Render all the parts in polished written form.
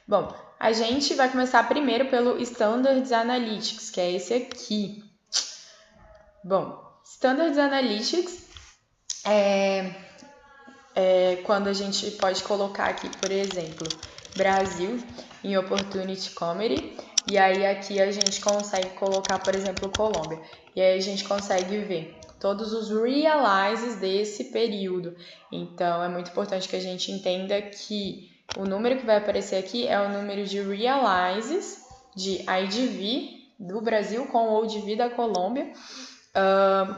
Bom, a gente vai começar primeiro pelo Standards Analytics, que é esse aqui. Bom, Standards Analytics é quando a gente pode colocar aqui, por exemplo, Brasil em Opportunity Comedy, e aí aqui a gente consegue colocar, por exemplo, Colômbia, e aí a gente consegue ver todos os realizes desse período. Então, é muito importante que a gente entenda que o número que vai aparecer aqui é o número de realizes de IDV do Brasil com o ODV da Colômbia,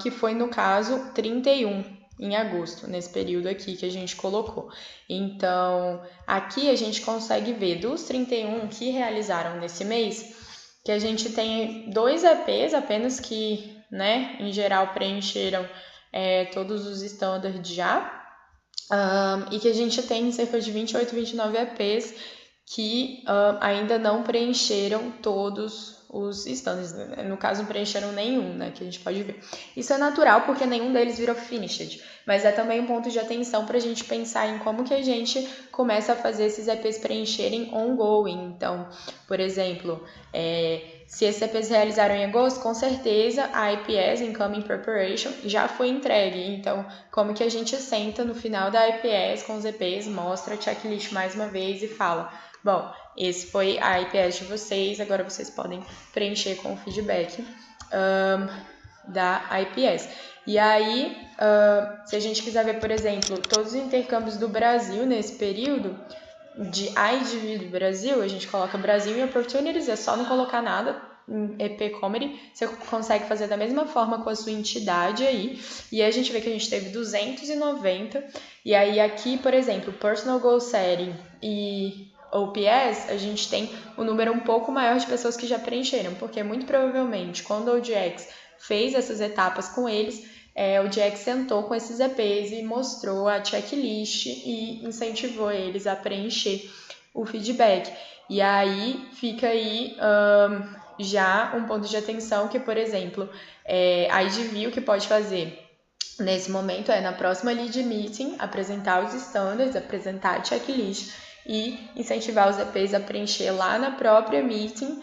que foi, no caso, 31 em agosto, nesse período aqui que a gente colocou. Então, aqui a gente consegue ver dos 31 que realizaram nesse mês, que a gente tem 2 EPs apenas que, né, em geral preencheram todos os standards já, e que a gente tem cerca de 28, 29 EPs que ainda não preencheram todos os standards, no caso não preencheram nenhum, né, que a gente pode ver. Isso é natural porque nenhum deles virou finished, mas é também um ponto de atenção para a gente pensar em como que a gente começa a fazer esses EPs preencherem ongoing. Então, por exemplo, se esses EPs realizaram em agosto, com certeza a IPS, Incoming Preparation, já foi entregue. Então, como que a gente senta no final da IPS com os EPs, mostra a checklist mais uma vez e fala: bom, esse foi a IPS de vocês, agora vocês podem preencher com o feedback da IPS. E aí, se a gente quiser ver, por exemplo, todos os intercâmbios do Brasil nesse período, de IDV do Brasil, a gente coloca Brasil em Opportunities, é só não colocar nada em EP Comedy, você consegue fazer da mesma forma com a sua entidade aí, e aí a gente vê que a gente teve 290, e aí aqui, por exemplo, Personal Goal Setting e OPS, a gente tem um número um pouco maior de pessoas que já preencheram, porque muito provavelmente quando o OGX fez essas etapas com eles, o GX sentou com esses EPs e mostrou a checklist e incentivou eles a preencher o feedback. E aí fica aí já um ponto de atenção que, por exemplo, a IDV o que pode fazer nesse momento na próxima lead meeting, apresentar os standards, apresentar a checklist e incentivar os EPs a preencher lá na própria meeting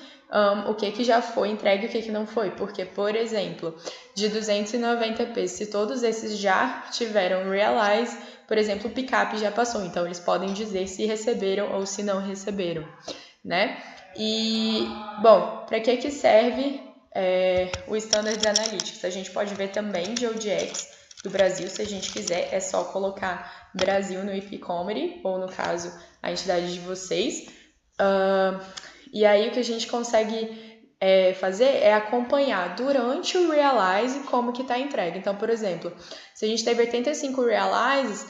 o que já foi entregue e o que não foi. Porque, por exemplo, de 290 EPs, se todos esses já tiveram realize, por exemplo, o pick-up já passou. Então, eles podem dizer se receberam ou se não receberam, né? E, bom, para que serve o Standards Analytics? A gente pode ver também de OGX do Brasil, se a gente quiser, é só colocar Brasil no IP Comedy, ou no caso, a entidade de vocês. E aí o que a gente consegue fazer é acompanhar durante o Realize como que está entregue. Então, por exemplo, se a gente teve 85 Realizes,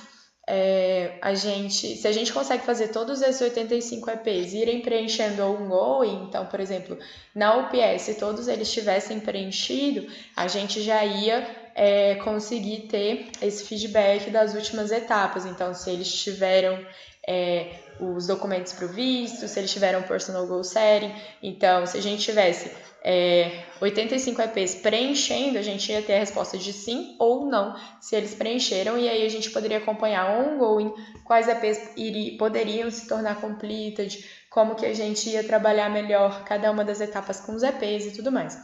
se a gente consegue fazer todos esses 85 EPs irem preenchendo ongoing, então, por exemplo, na UPS, se todos eles tivessem preenchido, a gente já ia conseguir ter esse feedback das últimas etapas. Então, se eles tiveram os documentos provistos, se eles tiveram personal goal setting. Então, se a gente tivesse 85 EPs preenchendo, a gente ia ter a resposta de sim ou não, se eles preencheram, e aí a gente poderia acompanhar ongoing quais EPs poderiam se tornar completed, como que a gente ia trabalhar melhor cada uma das etapas com os EPs e tudo mais.